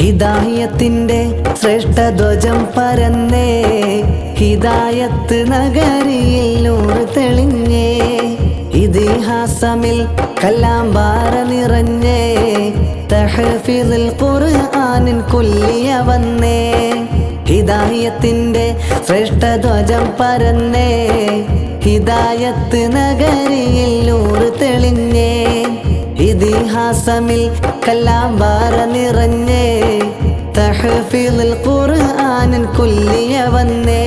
ഹിദായത്തിന്റെ ശ്രേഷ്ഠധ്വജം പരന്നേ, ഹിദായത്ത് നഗരിയിൽ നൂറ് തെളിഞ്ഞേ, ഇതിഹാസമിൽ കലാംബാറ നിറഞ്ഞേ, തഹ്ഫീദുൽ ഖുർആനിൻ കുല്ലിയ വന്നേ. ഹിദായത്തിന്റെ ശ്രേഷ്ഠധ്വജം പരന്നേ, ഹിദായത്ത് നഗരിയിൽ നൂറ് തെളിഞ്ഞേ, ഇതിഹാസമിൽ കലാംബാറ നിറഞ്ഞേ, തഹ്ഫീദുൽ ഖുർആനിൻ കുല്ലിയ വന്നേ.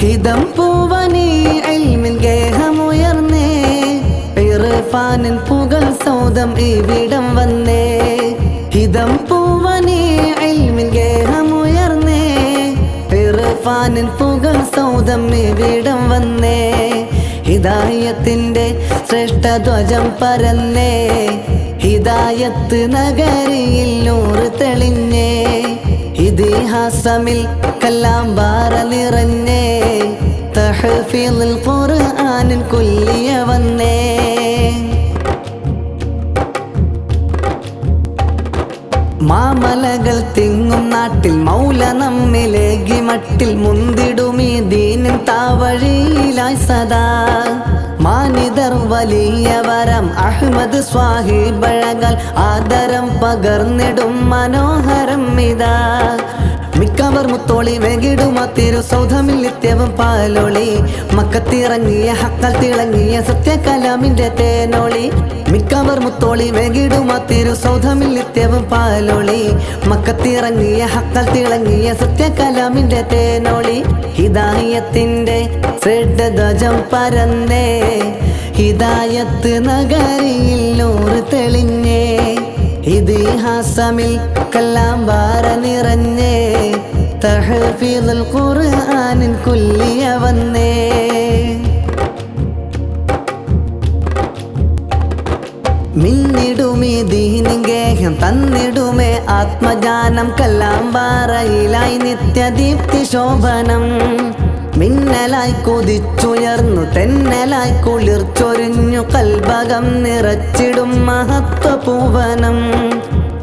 ഹിദം പൂവനി ഇൽമിൻ ഗേഹമുയർന്നേ, ഇർഫാനിൻ പുകൾ സൗദം ഇവിടം വന്നേ. ഹിദം പൂവനി ഇൽമിൻ ഗേഹമുയർന്നേ, ഇർഫാനിൻ പുകൾ സൗദം ഇവിടം വന്നേ. ഹിദായത്തിന്റെ ശ്രേഷ്ഠധ്വജം പരന്നേ, ഹിദായത്ത് നഗരിയിൽ നൂറ് തെളിഞ്ഞേ, ഇതിഹാസമിൽ കലാംബാറ നിറഞ്ഞേ, തഹ്ഫീദുൽ ഖുർആനിൻ കുല്ലിയ വന്നേ. മാമലകൾ തിങ്ങും നാട്ടിൽ മൗല നമ്മിലേകി മട്ടിൽ, മുന്തിടുമീ ദീനിൻ താവഴിയിലായി സദാ. മാനിതർ വലിയ വരം അഹ്മദ് സ്വാഹിബഴകാൽ, ആദരം പകർന്നിടും മനോഹരം ഇതാ. മിക്കവർ മുത്തോളി വെകിടുമ തിരുസൗധമിൽ നിത്യവും പാലൊളി, മക്കത്തിറങ്ങിയ ഹക്കൽ തിളങ്ങിയ സത്യകലാമിന്റെ തേനൊളി. മിക്കവർ മുത്തോളി വെകിടുമ തിരുസൗധമിൽ നിത്യവും പാലൊളി, മക്കത്തിറങ്ങിയ ഹക്കൽ തിളങ്ങിയ സത്യകലാമിന്റെ തേനൊളി. ഹിദായത്തിന്റെ ശ്രേഷ്ഠധ്വജം പരന്നേ, ഹിദായത്ത് നഗരിയിൽ നൂറ് തെളിഞ്ഞേ, ഇതിഹാസമിൽ കലാംബാറ നിറഞ്ഞേ, തഹ്ഫീദുൽ ഖുർആനിൻ കുല്ലിയ വന്നേ. മിന്നിടുമീ ദീനിൻ ഗേഹം തന്നിടുമേ ആത്മജാനം, കലാംബാറയിലായി നിത്യദീപ്തി ശോഭനം. മിന്നലായി കുതിച്ചുയർന്നു തെന്നലായി കുളിർച്ചൊരിഞ്ഞു, കൽബകം നിറച്ചിടും മഹത്വപൂവനം.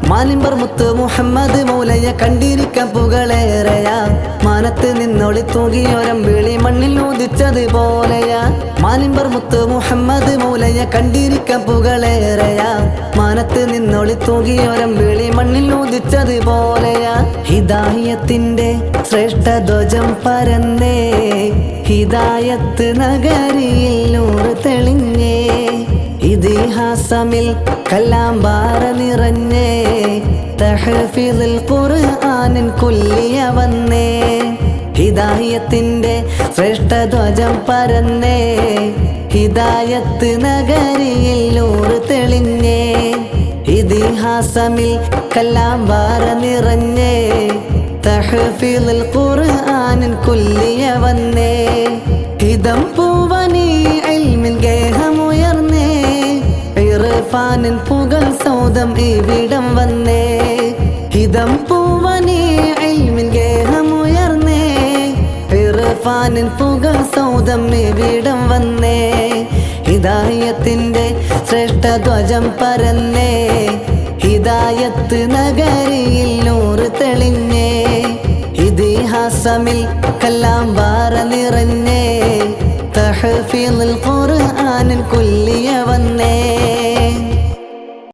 മാലിമ്പർ മുത്ത് മുഹമ്മദ് മൗലയ കണ്ടിരിക്കാൻ പുകളേറെയാ, മാനത്ത് നിന്നൊളി തൂകിയോരം വിളി മണ്ണിൽ ഉദിച്ചത് പോലെയാ. മാലിമ്പർ മുത്ത് മുഹമ്മദ് മൗലയ കണ്ടിരിക്കാൻ പുകളേറെയാ, മാനത്ത് നിന്നൊളി തൂകിയോരം വിളി മണ്ണിൽ ഉദിച്ചത് പോലെയാ. ഹിദായത്തിന്റെ ശ്രേഷ്ഠധ്വജം പരന്നേ, ഹിദായത്ത് നഗരിയിൽ നൂറ് തെളിഞ്ഞേ, ഇതിഹാസമിൽ കലാംബാറ നിറഞ്ഞേ, തഹ്ഫീദുൽ ഖുർആനിൻ കുല്ലിയ വന്നേ. ഹിദായത്തിന്റെ ശ്രേഷ്ഠധ്വജം പരന്നേ, ഹിദായത്ത് നഗരിയിൽ നൂറ് തെളിഞ്ഞേ, ഇതിഹാസമിൽ കലാംബാറ നിറഞ്ഞേ, തഹ്ഫീദുൽ ഖുർആനിൻ കുല്ലിയ വന്നേ. ഹിദം പൂവനി ഇൽമിൻ ഗേഹമുയർന്നേ, ഇർഫാനിൻ പുകൾ സൗദം ഇവിടം വന്നേ. ഹിദം പൂവനി ഇൽമിൻ ഗേഹമുയർന്നേ, ഇർഫാനിൻ പുകൾ സൗദം ഇവിടം വന്നേ. ഹിദായത്തിന്റെ ശ്രേഷ്ഠധ്വജം പരന്നേ, ഹിദായത്ത് നഗരിയിൽ നൂറ് തെളിഞ്ഞേ, ഇതിഹാസമിൽ കലാംബാറ നിറഞ്ഞേ, തഹ്ഫീദുൽ ഖുർആനിൻ കുല്ലിയ വന്നേ.